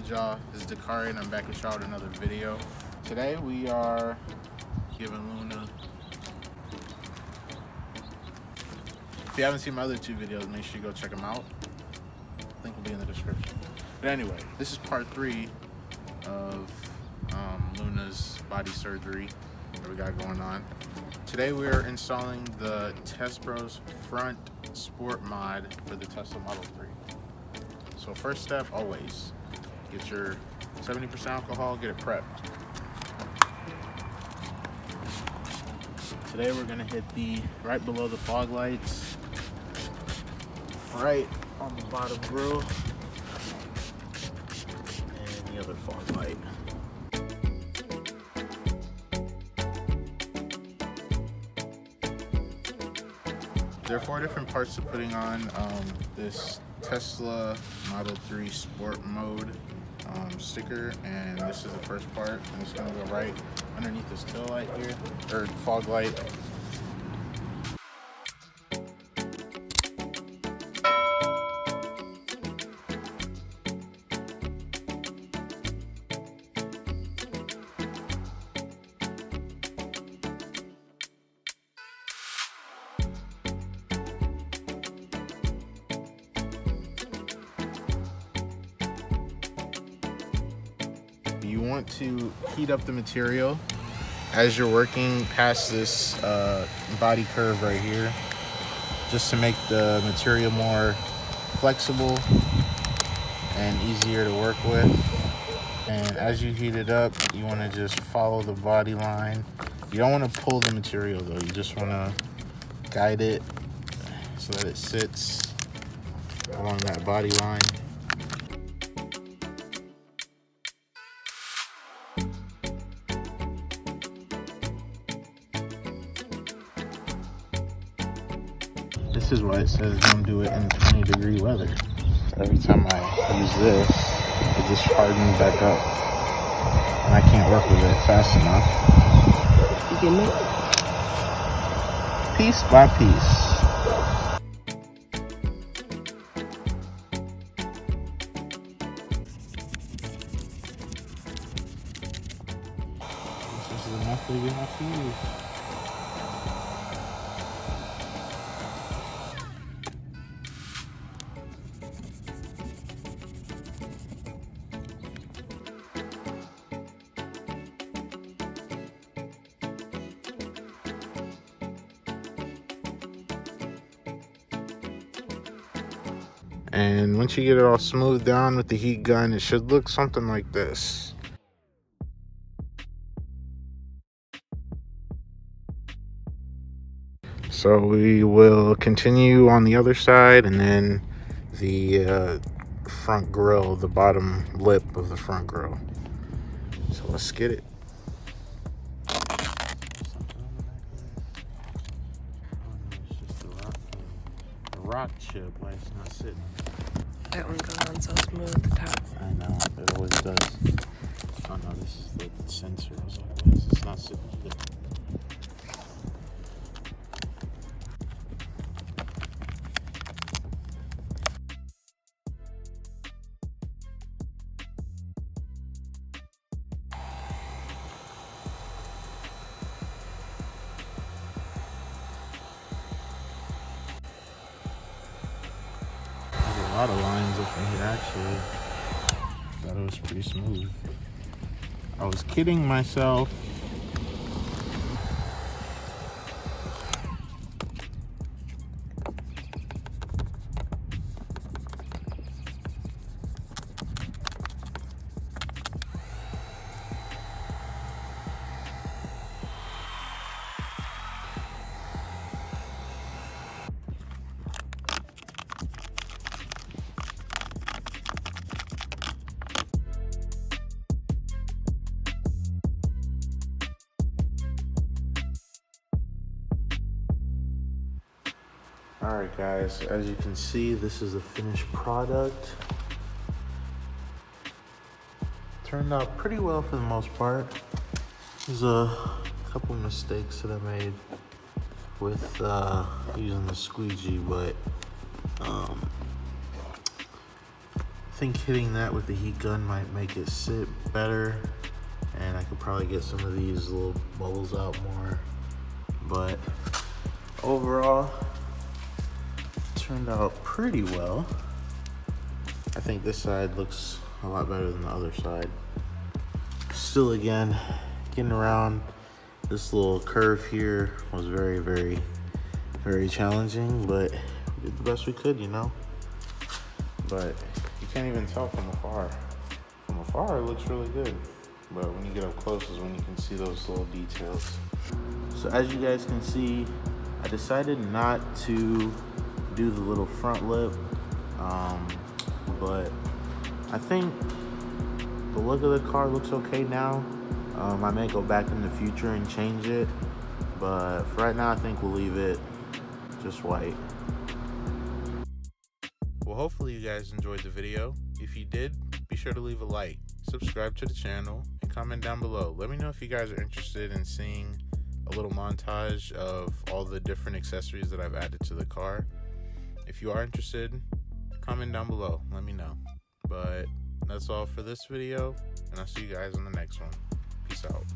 good, y'all? This is Dakari and I'm back with y'all with another video. Today we are giving Luna. If you haven't seen my other two videos, make sure you go check them out. Link will be in the description. But anyway, this is part 3 of Luna's body surgery that we got going on. Today we are installing the TESBROS front sport mod for the Tesla Model 3. So first step, always, get your 70% alcohol, get it prepped. Today we're gonna hit the right below the fog lights, right on the bottom grill, and the other fog light. There are 4 different parts to putting on this Tesla Model 3 Sport Mode sticker, and this is the first part, and it's gonna go right underneath this tail light here, or fog light. You want to heat up the material as you're working past this body curve right here, just to make the material more flexible and easier to work with. And as you heat it up, you want to just follow the body line. You don't want to pull the material though, you just want to guide it so that it sits along that body line. This is why it says don't do it in 20-degree weather. Every time I use this, it just hardens back up, and I can't work with it fast enough. You getting it? Piece by piece. This is the method we have to use. And once you get it all smoothed down with the heat gun, it should look something like this. So we will continue on the other side, and then the front grille, the bottom lip of the front grille. So let's get it. Rock chip, why it's not sitting. That one goes on so smooth, the top. I know, it always does. Oh no, this is the sensor. I was like, this is not sitting good. A lot of lines up in here actually. Thought it was pretty smooth. I was kidding myself. Alright guys, as you can see, this is the finished product. Turned out pretty well for the most part. There's a couple mistakes that I made with using the squeegee, but think hitting that with the heat gun might make it sit better, and I could probably get some of these little bubbles out more. But overall, it turned out pretty well. I think this side looks a lot better than the other side. Still, again, getting around this little curve here was very, very, very challenging, but we did the best we could, you know? But you can't even tell from afar. From afar, it looks really good. But when you get up close is when you can see those little details. So as you guys can see, I decided not to do the little front lip, but I think the look of the car looks okay now. I may go back in the future and change it, but for right now I think we'll leave it just white. Well, hopefully you guys enjoyed the video. If you did, be sure to leave a like, subscribe to the channel, and comment down below. Let me know if you guys are interested in seeing a little montage of all the different accessories that I've added to the car. If you are interested, comment down below, let me know. But that's all for this video, and I'll see you guys in the next one. Peace out.